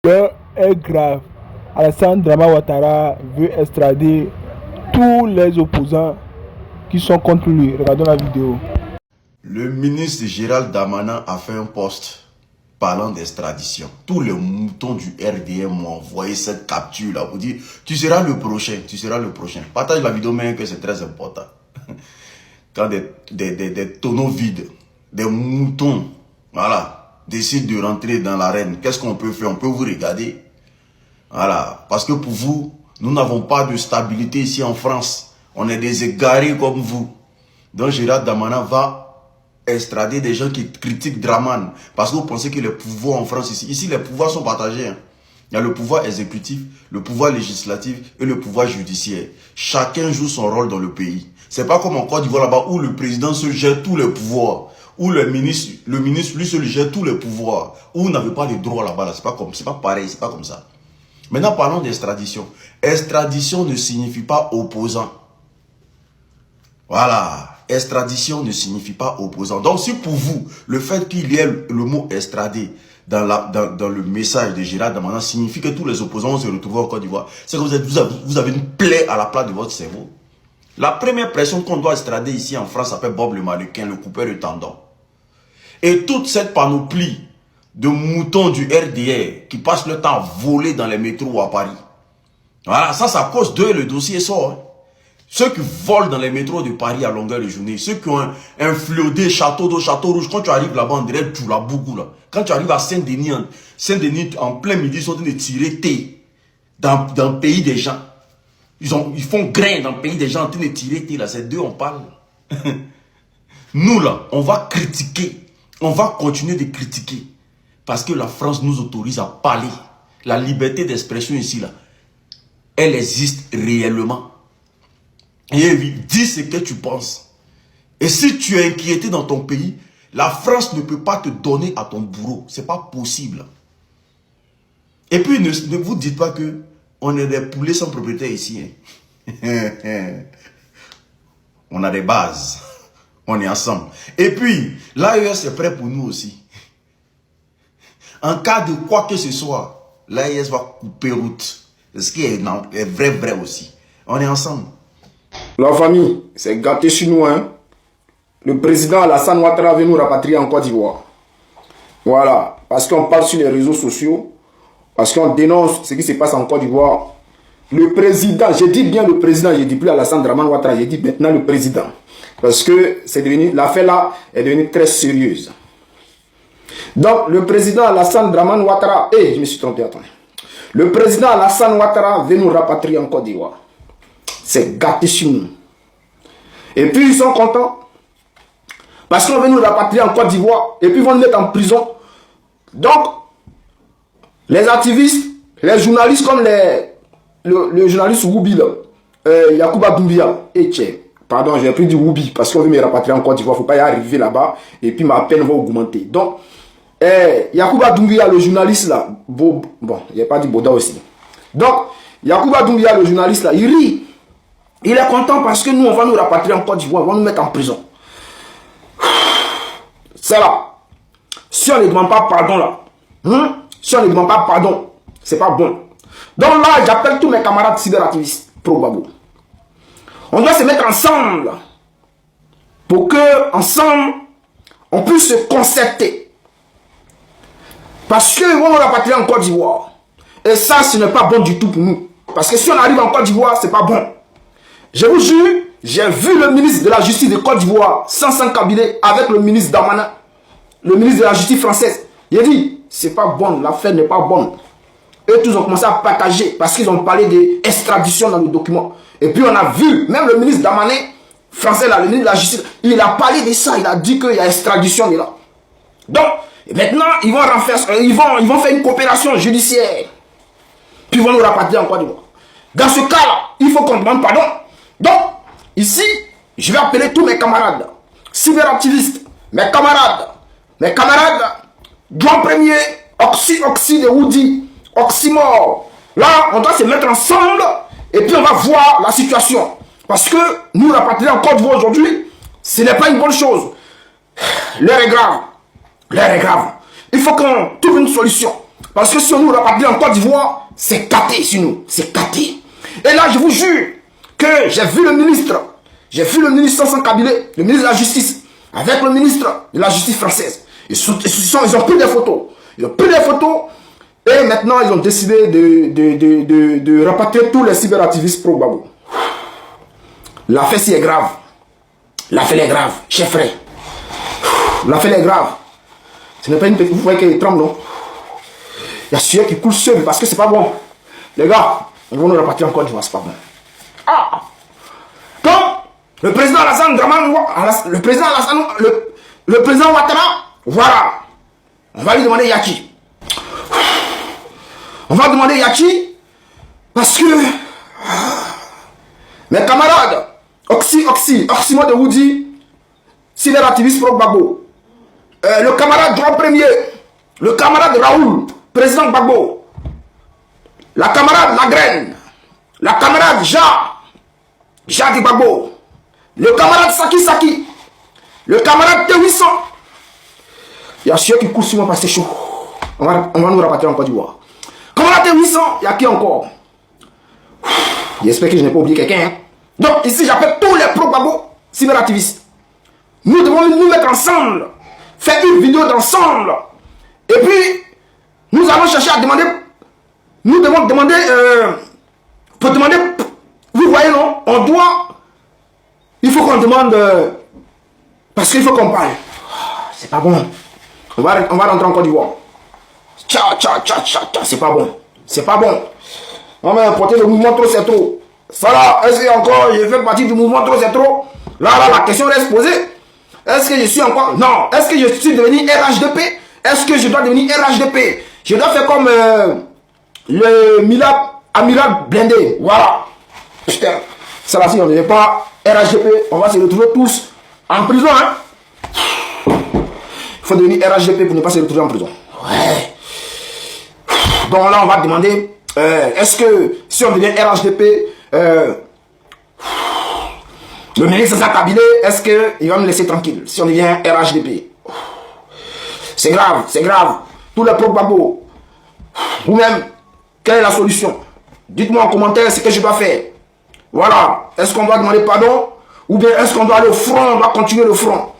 L'heure est grave. Alassane Dramane Ouattara veut extrader tous les opposants qui sont contre lui. Regardons la vidéo. Le ministre Gérald Darmanin a fait un post parlant d'extradition. Tous les moutons du RDM m'ont envoyé cette capture là pour dire tu seras le prochain, tu seras le prochain. Partage la vidéo même que c'est très important. Quand des tonneaux vides, des moutons, voilà, décident de rentrer dans l'arène, qu'est-ce qu'on peut faire? On peut vous regarder. Voilà, parce que pour vous, nous n'avons pas de stabilité ici en France. On est des égarés comme vous. Donc Gérald Darmanin va extrader des gens qui critiquent Dramane. Parce que vous pensez que les pouvoirs en France ici, les pouvoirs sont partagés. Hein. Il y a le pouvoir exécutif, le pouvoir législatif et le pouvoir judiciaire. Chacun joue son rôle dans le pays. C'est pas comme en Côte d'Ivoire là-bas où le président se gère tous les pouvoirs. Où le ministre lui se gère tous les pouvoirs. Où vous n'avez pas de droit là-bas. Là. C'est pas pareil, c'est pas comme ça. Maintenant parlons d'extradition. Extradition ne signifie pas opposant. Voilà. Extradition ne signifie pas opposant. Donc si pour vous, le fait qu'il y ait le mot extradé dans le message de Gérald Darmanin signifie que tous les opposants vont se retrouver en Côte d'Ivoire, c'est que vous avez une plaie à la place de votre cerveau. La première personne qu'on doit extrader ici en France s'appelle Bob le Marocain, le coupeur de tendons. Et toute cette panoplie de moutons du RDR qui passent le temps à voler dans les métros à Paris. Voilà, ça c'est à cause d'eux le dossier sort. Hein. Ceux qui volent dans les métros de Paris à longueur de journée, ceux qui ont un fléodé château d'eau, château rouge, quand tu arrives là-bas, on dirait tout la bougou là. Quand tu arrives à Saint-Denis, en plein midi, ils sont en train de tirer thé dans le pays des gens. Ils font grain dans le pays des gens en train de tirer thé là. C'est d'eux on parle. Nous là, on va critiquer. On va continuer de critiquer. Parce que la France nous autorise à parler. La liberté d'expression ici là, elle existe réellement. Et dis ce que tu penses. Et si tu es inquiété dans ton pays, la France ne peut pas te donner à ton bourreau. Ce n'est pas possible. Et puis, ne vous dites pas que on est des poulets sans propriétaire ici. Hein. On a des bases. On est ensemble. Et puis, l'AES est prêt pour nous aussi. En cas de quoi que ce soit, l'AES va couper route. Ce qui est vrai aussi. On est ensemble. La famille, c'est gâté sur nous, hein. Le président Alassane Ouattara veut nous rapatrier en Côte d'Ivoire. Voilà, parce qu'on parle sur les réseaux sociaux, parce qu'on dénonce ce qui se passe en Côte d'Ivoire. Le président, je dis bien le président, je dis plus Alassane Dramane Ouattara, je dis maintenant le président. Parce que c'est devenu, l'affaire là est devenue très sérieuse. Donc, le président Alassane Dramane Ouattara, je me suis trompé, attendez. Le président Alassane Ouattara veut nous rapatrier en Côte d'Ivoire. C'est gâté sur nous. Et puis ils sont contents. Parce qu'on veut nous rapatrier en Côte d'Ivoire. Et puis ils vont nous mettre en prison. Donc, les activistes, les journalistes comme le journaliste Woubi, Yacouba Doumbia, pardon, j'ai plus dit Woubi, parce qu'on veut me rapatrier en Côte d'Ivoire. Il ne faut pas y arriver là-bas. Et puis ma peine va augmenter. Donc, Yacouba Doumbia, le journaliste là, bon, il n'y a pas dit Boda aussi. Donc, Yacouba Doumbia, le journaliste là, il rit. Il est content parce que nous, on va nous rapatrier en Côte d'Ivoire, on va nous mettre en prison. C'est là. Si on ne demande pas pardon là, si on ne demande pas pardon, c'est pas bon. Donc là, j'appelle tous mes camarades cyberactivistes pro-Gbagbo. On doit se mettre ensemble pour que, ensemble, on puisse se concerter. Parce qu'ils vont nous rapatrier en Côte d'Ivoire. Et ça, ce n'est pas bon du tout pour nous. Parce que si on arrive en Côte d'Ivoire, c'est pas bon. Je vous jure, j'ai vu le ministre de la Justice de Côte d'Ivoire, Sansan Kabilé, avec le ministre Darmanin, le ministre de la Justice française. Il a dit, c'est pas bon, l'affaire n'est pas bonne. Eux tous ont commencé à partager parce qu'ils ont parlé d'extradition dans le document. Et puis on a vu, même le ministre Darmanin, français là, le ministre de la Justice, il a parlé de ça, il a dit qu'il y a extradition là. Donc, maintenant, ils vont faire une coopération judiciaire. Puis ils vont nous rapatrier en Côte d'Ivoire. Dans ce cas-là, il faut qu'on demande pardon. Donc, ici, je vais appeler tous mes camarades, cyberactivistes, mes camarades, Grand Premier, Oxy de Woody, Oxymore. Là, on doit se mettre ensemble et puis on va voir la situation. Parce que nous, rapatrier en Côte d'Ivoire aujourd'hui, ce n'est pas une bonne chose. L'heure est grave. L'heure est grave. Il faut qu'on trouve une solution. Parce que si on nous rapatrie en Côte d'Ivoire, c'est caté sur nous. C'est caté. Et là, je vous jure que j'ai vu le ministre sans cabinet, le ministre de la Justice, avec le ministre de la Justice française. Ils ont pris des photos. Ils ont pris des photos. Et maintenant, ils ont décidé de rapatrier tous les cyberactivistes pro-Gbagbo. L'affaire si est grave. L'affaire est grave, chef frère. L'affaire est grave. Ce n'est pas une petite... Vous voyez qu'elle tremble, non? Il y a celui qui coule seul parce que c'est pas bon. Les gars, ils vont nous rapatrier en Côte d'Ivoire, c'est pas bon. Ah! Donc, le président Alassane Dramane, le président Ouattara, voilà. On va lui demander Yaki. On va demander Yaki parce que mes camarades, Oximo de Woody, cyberactiviste pro Gbagbo, le camarade Jean Premier, le camarade Raoul, président Gbagbo, la camarade Lagraine, la camarade Jacques Gbagbo, le camarade Saki, le camarade T800. Il y a ceux qui courent sur moi parce que c'est chaud. On va nous rapatrier en Côte d'Ivoire. Camarade T800, il y a qui encore? J'espère que je n'ai pas oublié quelqu'un. Hein? Donc ici, j'appelle tous les pro-Gbagbo cyberactivistes. Nous devons nous mettre ensemble, faire une vidéo d'ensemble. Et puis, nous allons chercher à demander. Nous devons demander. Pour demander. Vous voyez, non? On doit. Il faut qu'on demande. Parce qu'il faut qu'on parle. C'est pas bon. On va rentrer en Côte d'Ivoire. C'est pas bon. C'est pas bon. On va importer le mouvement trop, c'est trop. Ça là, est-ce que encore je fais partie du mouvement trop, c'est trop? Là, la question reste posée. Est-ce que je suis encore... Non. Est-ce que je suis devenu RHDP? Est-ce que je dois devenir RHDP? Je dois faire comme le Amiral Blindé. Voilà. Putain. Ça là, si on ne devient pas RHDP, on va se retrouver tous en prison. Hein? Il faut devenir RHDP pour ne pas se retrouver en prison. Ouais. Donc là, on va demander... est-ce que si on devient RHDP... le ministre de sa cabinet, est-ce qu'il va me laisser tranquille si on devient RHDP? C'est grave, c'est grave. Tous les pro-Gbagbo. Vous-même, quelle est la solution? Dites-moi en commentaire ce que je dois faire. Voilà. Est-ce qu'on doit demander pardon? Ou bien est-ce qu'on doit aller au front? On doit continuer le front?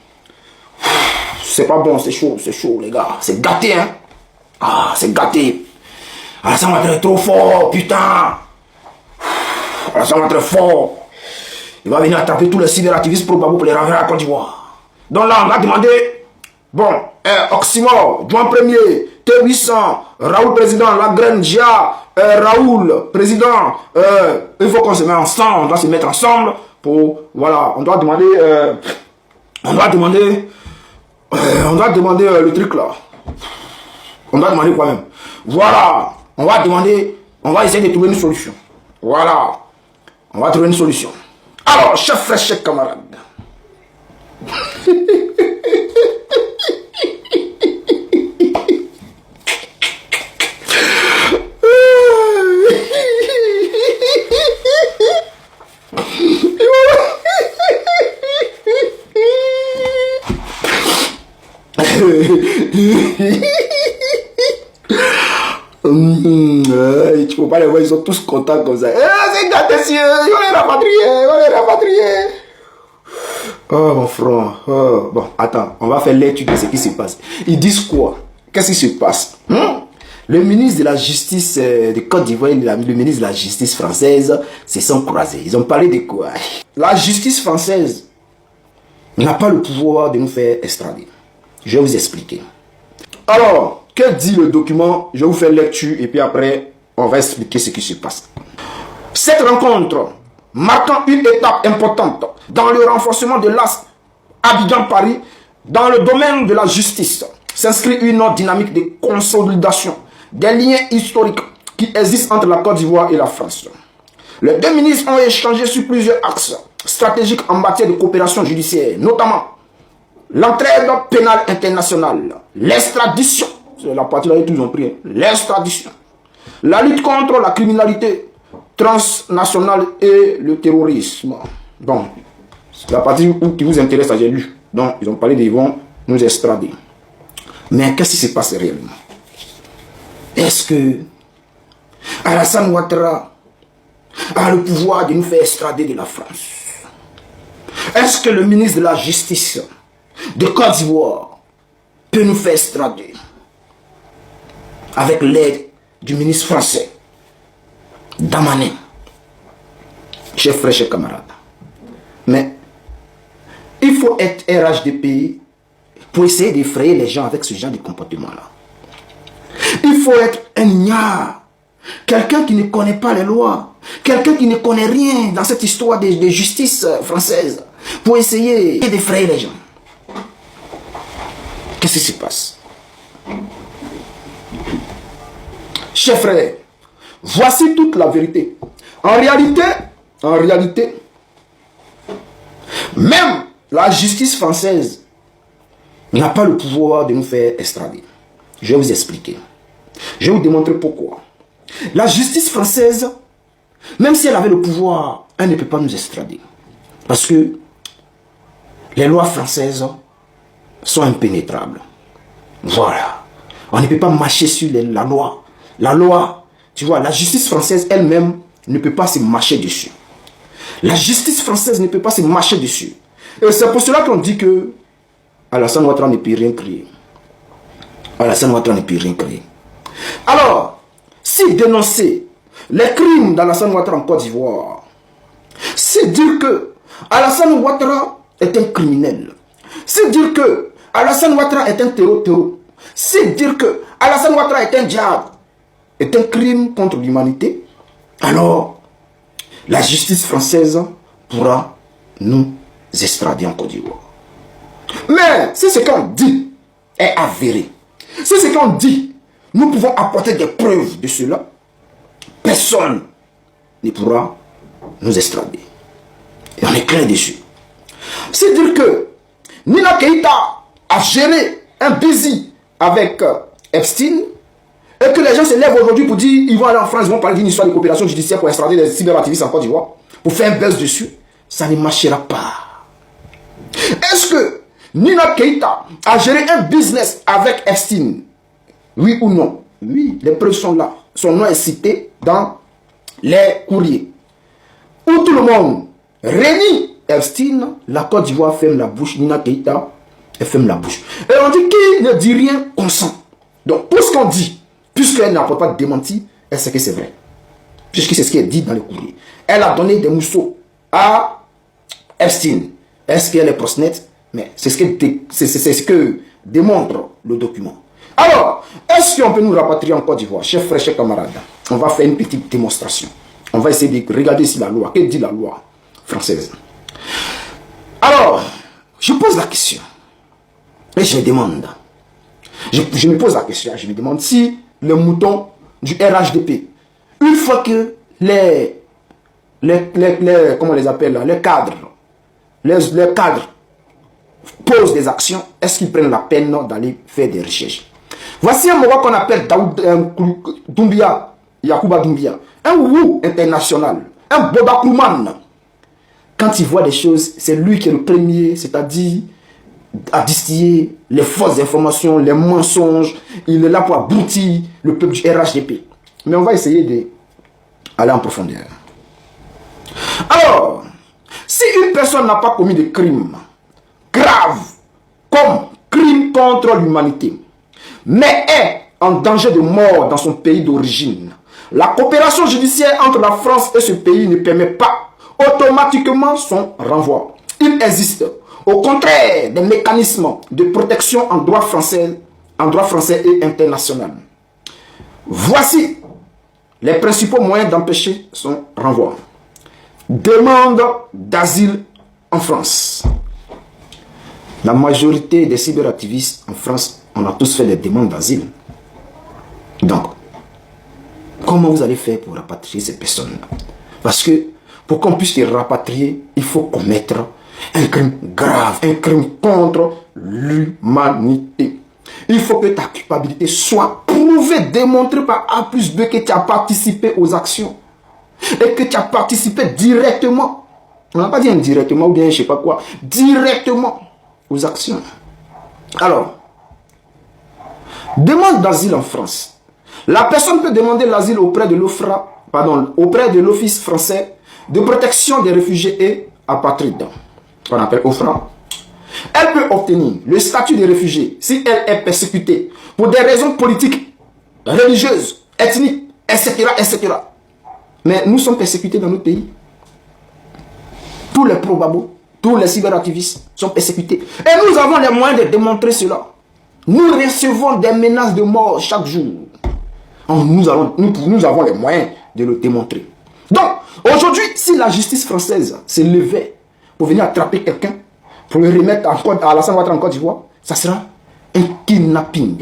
C'est pas bon, c'est chaud, les gars. C'est gâté, hein? Ah, c'est gâté. Ah, ça va être trop fort, putain. Ah, ça va être fort. Il va venir attraper tous les cyberactivistes pro-Gbagbo pour les renverser à la Côte d'Ivoire. Donc là, on a demandé, bon, Oximo, Juan Premier, T800, Raoul Président, Lagraine, Raoul Président, il faut qu'on se mette ensemble, on doit se mettre ensemble pour, voilà, on doit demander le truc là. On doit demander quoi même? Voilà, on va essayer de trouver une solution. Voilà, on va trouver une solution. Alors, chef frère, chef camarade. Tu peux pas les voir, ils sont tous contents comme ça. C'est gâté, ils vont les rapatrier, Oh mon frère, bon, attends, on va faire l'étude de ce qui se passe. Ils disent quoi? Qu'est-ce qui se passe? Le ministre de la Justice de Côte d'Ivoire et le ministre de la Justice française se sont croisés. Ils ont parlé de quoi? La justice française n'a pas le pouvoir de nous faire extrader. Je vais vous expliquer. Alors, que dit le document? Je vais vous faire lecture et puis après, on va expliquer ce qui se passe. Cette rencontre, marquant une étape importante dans le renforcement de l'AS Abidjan-Paris, dans le domaine de la justice, s'inscrit une autre dynamique de consolidation des liens historiques qui existent entre la Côte d'Ivoire et la France. Les deux ministres ont échangé sur plusieurs axes stratégiques en matière de coopération judiciaire, notamment l'entraide pénale internationale, l'extradition, c'est la partie là où ils ont pris, l'extradition, la lutte contre la criminalité transnationale et le terrorisme. Bon, c'est la partie qui vous intéresse, j'ai lu. Donc, ils ont parlé qu'ils vont nous extrader. Mais qu'est-ce qui se passe réellement? est-ce que Alassane Ouattara a le pouvoir de nous faire extrader de la France? Est-ce que le ministre de la Justice de Côte d'Ivoire peut nous faire extrader avec l'aide du ministre français Damané? Chers frères, chers camarades, mais il faut être RHDP pour essayer d'effrayer les gens avec ce genre de comportement-là. Il faut être un ignare, quelqu'un qui ne connaît pas les lois, quelqu'un qui ne connaît rien dans cette histoire de justice française, pour essayer d'effrayer les gens. Qu'est-ce qui se passe? Chers frères, voici toute la vérité. En réalité, même la justice française n'a pas le pouvoir de nous faire extrader. Je vais vous expliquer. Je vais vous démontrer pourquoi. La justice française, même si elle avait le pouvoir, elle ne peut pas nous extrader. Parce que les lois françaises sont impénétrables. Voilà. On ne peut pas marcher sur la loi. La loi, tu vois, la justice française elle-même ne peut pas se marcher dessus. La justice française ne peut pas se marcher dessus. Et c'est pour cela qu'on dit que Alassane Ouattara ne peut rien créer. Alassane Ouattara ne peut rien créer. Alors, si dénoncer les crimes d'Alassane Ouattara en Côte d'Ivoire, c'est dire que Alassane Ouattara est un criminel, c'est dire que Alassane Ouattara est un terreau, c'est dire que Alassane Ouattara est un diable, est un crime contre l'humanité, alors la justice française pourra nous extrader en Côte d'Ivoire. Mais si ce qu'on dit est avéré, si ce qu'on dit, nous pouvons apporter des preuves de cela, personne ne pourra nous extrader. Et on est clair dessus. C'est dire que Nina Keïta a géré un busy avec Epstein, et que les gens se lèvent aujourd'hui pour dire ils vont aller en France, ils vont parler d'une histoire de coopération judiciaire pour extrader les cyberactivistes en Côte d'Ivoire, pour faire un buzz dessus, ça ne marchera pas. Est-ce que Nina Keïta a géré un business avec Epstein? Oui ou non? Oui, les preuves sont là. Son nom est cité dans les courriers. Où tout le monde réunit Epstein, la Côte d'Ivoire ferme la bouche, Nina Keïta, elle ferme la bouche. Et on dit qui ne dit rien consent. Donc tout ce qu'on dit, puisqu'elle n'apporte pas de démenti, elle sait que c'est vrai. Puisque c'est ce qui est dit dans les courriers. Elle a donné des mousseaux à Epstein. Est-ce qu'elle est prospective? Mais c'est ce que démontre le document. Alors, est-ce qu'on peut nous rapatrier en Côte d'Ivoire? Chers frères, chers camarades, on va faire une petite démonstration. On va essayer de regarder si la loi, que dit la loi française. Alors, je pose la question. Et je me demande. Je me pose la question. Je me demande si le mouton du RHDP, une fois que comment on les appelle là, les cadres posent des actions, est-ce qu'ils prennent la peine d'aller faire des recherches? Voici un moment qu'on appelle Doumbia, Yacouba Doumbia, un roux international, un Bodakouman. Quand il voit des choses, c'est lui qui est le premier, c'est-à-dire à distiller les fausses informations, les mensonges. Il est là pour abrutir le peuple du RHDP. Mais on va essayer d'aller en profondeur. Alors, si une personne n'a pas commis de crime grave, comme crime contre l'humanité, mais est en danger de mort dans son pays d'origine, la coopération judiciaire entre la France et ce pays ne permet pas automatiquement son renvoi. Il existe, au contraire, des mécanismes de protection en droit français et international. Voici les principaux moyens d'empêcher son renvoi. Demande d'asile en France. La majorité des cyberactivistes en France, on a tous fait des demandes d'asile. Donc, comment vous allez faire pour rapatrier ces personnes-là? Parce que pour qu'on puisse les rapatrier, il faut commettre un crime grave, un crime contre l'humanité. Il faut que ta culpabilité soit prouvée, démontrée par A plus B que tu as participé aux actions. Et que tu as participé directement. On n'a pas dit indirectement ou bien je ne sais pas quoi. Directement aux actions. Alors, demande d'asile en France. La personne peut demander l'asile auprès de auprès de l'Office français de protection des réfugiés et apatrides, qu'on appelle OFRA. Elle peut obtenir le statut de réfugié si elle est persécutée pour des raisons politiques, religieuses, ethniques, etc., etc. Mais nous sommes persécutés dans notre pays. Tous les pro-babos, tous les cyberactivistes sont persécutés. Et nous avons les moyens de démontrer cela. Nous recevons des menaces de mort chaque jour. Nous avons les moyens de le démontrer. Donc, aujourd'hui, si la justice française se levait pour venir attraper quelqu'un, pour le remettre à Alassane Ouattara en Côte d'Ivoire, ça sera un kidnapping.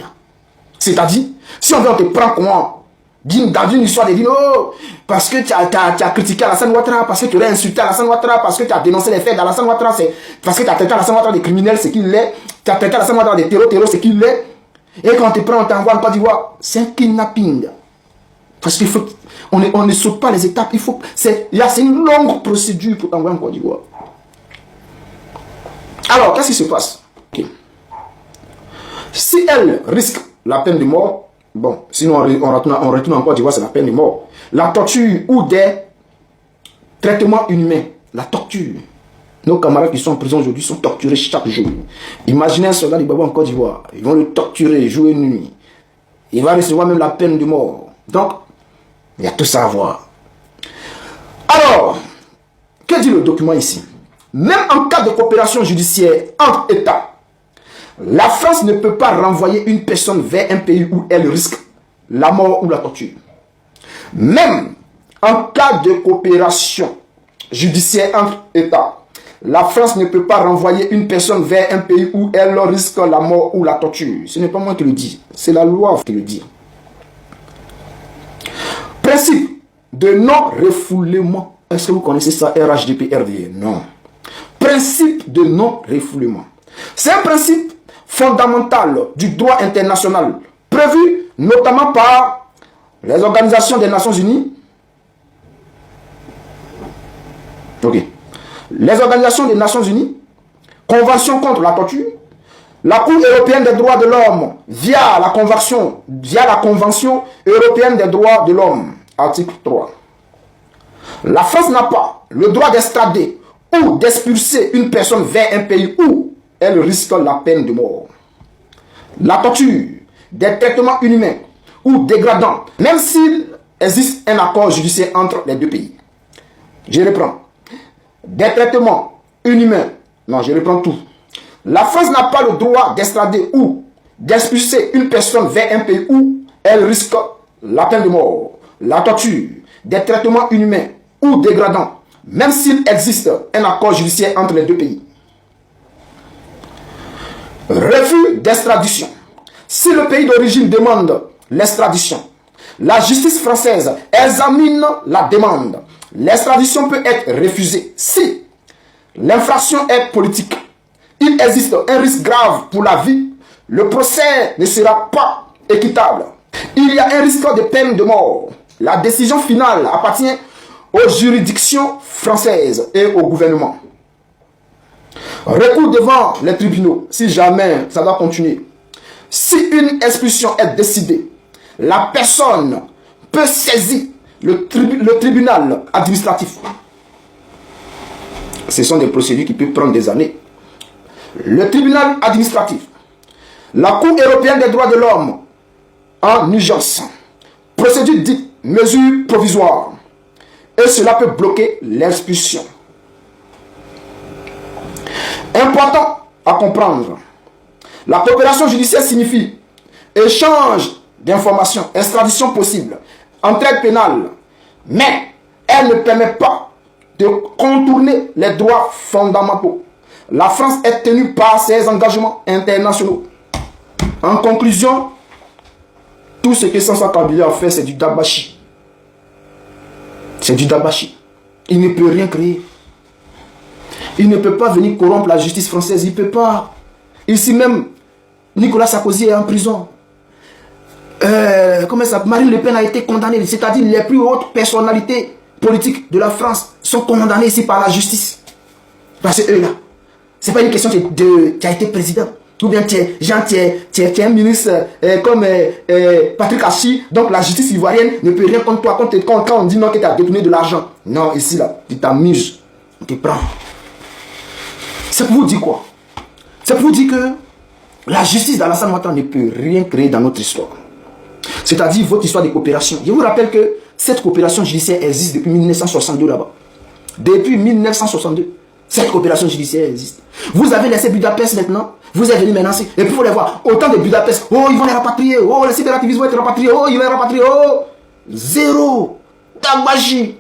C'est-à-dire, si on te prend comment dans une histoire de dire, oh, parce que tu as critiqué Alassane Ouattara, parce que tu as insulté Alassane Ouattara, parce que tu as dénoncé les faits d'Alassane Ouattara, parce que tu as traité Alassane Ouattara de criminel, c'est qu'il l'est, tu as traité Alassane Ouattara de terror, c'est qu'il l'est, et quand on te prend, on t'envoie en Côte d'Ivoire, c'est un kidnapping. Parce qu'il faut, on ne saute pas les étapes, c'est une longue procédure pour t'envoyer en Côte d'Ivoire. Alors, qu'est-ce qui se passe? Okay. Si elle risque la peine de mort, bon, sinon on retourne en Côte d'Ivoire, c'est la peine de mort. La torture ou des traitements inhumains, la torture. Nos camarades qui sont en prison aujourd'hui sont torturés chaque jour. Imaginez un soldat du Baba en Côte d'Ivoire, ils vont le torturer jour et nuit. Il va recevoir même la peine de mort. Donc, il y a tout ça à voir. Alors, que dit le document ici? Même en cas de coopération judiciaire entre États, la France ne peut pas renvoyer une personne vers un pays où elle risque la mort ou la torture. Même en cas de coopération judiciaire entre États, la France ne peut pas renvoyer une personne vers un pays où elle risque la mort ou la torture. Ce n'est pas moi qui le dis, c'est la loi qui le dit. Principe de non-refoulement. Est-ce que vous connaissez ça, RHDP, RDE? Non. Principe de non-refoulement. C'est un principe fondamental du droit international, prévu notamment par les organisations des Nations Unies. Ok. Les organisations des Nations Unies, Convention contre la torture, la Cour européenne des droits de l'homme via la Convention européenne des droits de l'homme, article 3. La France n'a pas le droit d'extrader ou d'expulser une personne vers un pays où elle risque la peine de mort. La torture, des traitements inhumains ou dégradants, même s'il existe un accord judiciaire entre les deux pays. Je reprends. Des traitements inhumains, non, je reprends tout. La France n'a pas le droit d'extrader ou d'expulser une personne vers un pays où elle risque la peine de mort, la torture, des traitements inhumains ou dégradants, même s'il existe un accord judiciaire entre les deux pays. Refus d'extradition. Si le pays d'origine demande l'extradition, la justice française examine la demande. L'extradition peut être refusée si l'infraction est politique. Il existe un risque grave pour la vie. Le procès ne sera pas équitable. Il y a un risque de peine de mort. La décision finale appartient aux juridictions françaises et au gouvernement. Recours devant les tribunaux, si jamais ça doit continuer. Si une expulsion est décidée, la personne peut saisir le tribunal administratif. Ce sont des procédures qui peuvent prendre des années. Le tribunal administratif, la Cour européenne des droits de l'homme en urgence, procédure dite mesure provisoire, et cela peut bloquer l'expulsion. Important à comprendre, la coopération judiciaire signifie échange d'informations, extradition possible, entraide pénale, mais elle ne permet pas de contourner les droits fondamentaux. La France est tenue par ses engagements internationaux. En conclusion, tout ce que Sansa Kabila a fait, c'est du dabashi. C'est du dabashi. Il ne peut rien créer. Il ne peut pas venir corrompre la justice française. Il ne peut pas. Ici même, Nicolas Sarkozy est en prison. Comment ça, Marine Le Pen a été condamnée. C'est-à-dire les plus hautes personnalités politiques de la France sont condamnées ici par la justice. Parce que eux là, c'est pas une question qui a été président. Ou bien tu es un ministre comme Patrick Hachi, donc la justice ivoirienne ne peut rien contre toi quand on dit non que tu as détourné de l'argent. Non, ici là, tu t'amuses, on te prend. C'est pour vous dire quoi? C'est pour vous dire que la justice d'Alassane Ouattara ne peut rien créer dans notre histoire. C'est-à-dire votre histoire de coopération. Je vous rappelle que cette coopération judiciaire existe depuis 1962 là-bas. Depuis 1962, cette coopération judiciaire existe. Vous avez laissé Budapest maintenant. Vous êtes venu maintenant. Et puis vous allez voir, autant de Budapest. Oh, ils vont les rapatrier. Oh, les cyberactivistes vont être rapatriés. Oh, ils vont les rapatrier. Oh, zéro. Dagbaji.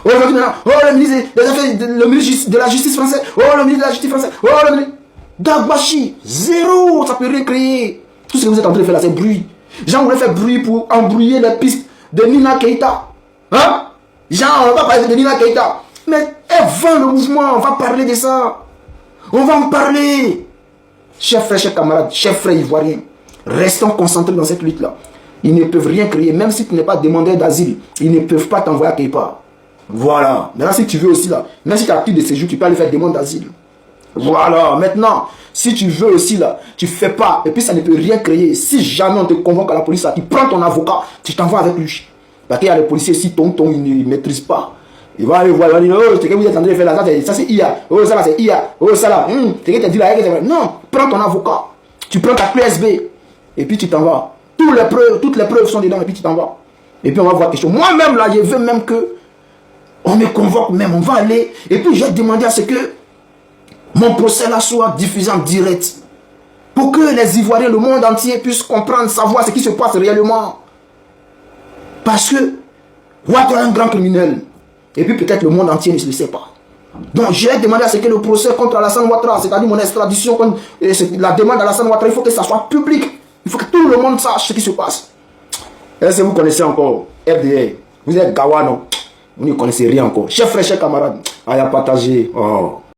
Aujourd'hui maintenant, oh, le ministre de la justice française. Oh, le ministre de la justice française. Oh, le ministre. Dagbaji. Zéro. Ça peut rien créer. Tout ce que vous êtes en train de faire là, c'est bruit. Jean voulait faire bruit pour embrouiller les pistes de Nina Keïta. Hein? Jean, on va parler de Nina Keïta. Mais elle vend le mouvement. On va parler de ça. On va en parler. Chers frères, chers camarades, chers frères ivoiriens, restons concentrés dans cette lutte-là. Ils ne peuvent rien créer, même si tu n'es pas demandeur d'asile. Ils ne peuvent pas t'envoyer à quelque part. Voilà. Maintenant, si tu veux aussi là, même si tu as plus de séjour, tu peux aller faire demande d'asile. Voilà. Maintenant, si tu veux aussi là, tu fais pas, et puis ça ne peut rien créer. Si jamais on te convoque à la police, là, tu prends ton avocat, tu t'envoies avec lui. Parce qu'il y a les policiers ici, ils ne maîtrisent pas. Il va aller voir, il va dire, oh, c'est que vous êtes en train de faire là, ça c'est IA, oh ça là c'est IA, oh ça là, c'est que tu as dit là, non, prends ton avocat, tu prends ta clé USB, et puis tu t'en vas. Toutes les preuves sont dedans, et puis tu t'en vas. Et puis on va voir quelque chose. Moi-même là, je veux même que on me convoque même, on va aller, et puis je vais demander à ce que mon procès là soit diffusé en direct, pour que les Ivoiriens, le monde entier puissent comprendre, savoir ce qui se passe réellement. Parce que Ouattara est un grand criminel. Et puis peut-être le monde entier ne le sait pas. Donc j'ai demandé à ce que le procès contre Alassane Ouattara, c'est-à-dire mon extradition, la demande d'Alassane Ouattara, il faut que ça soit public. Il faut que tout le monde sache ce qui se passe. Est-ce que vous connaissez encore RDA? Vous êtes Gawa, non? Vous ne connaissez rien encore. Chers frères, chers camarades, allez partager. Oh.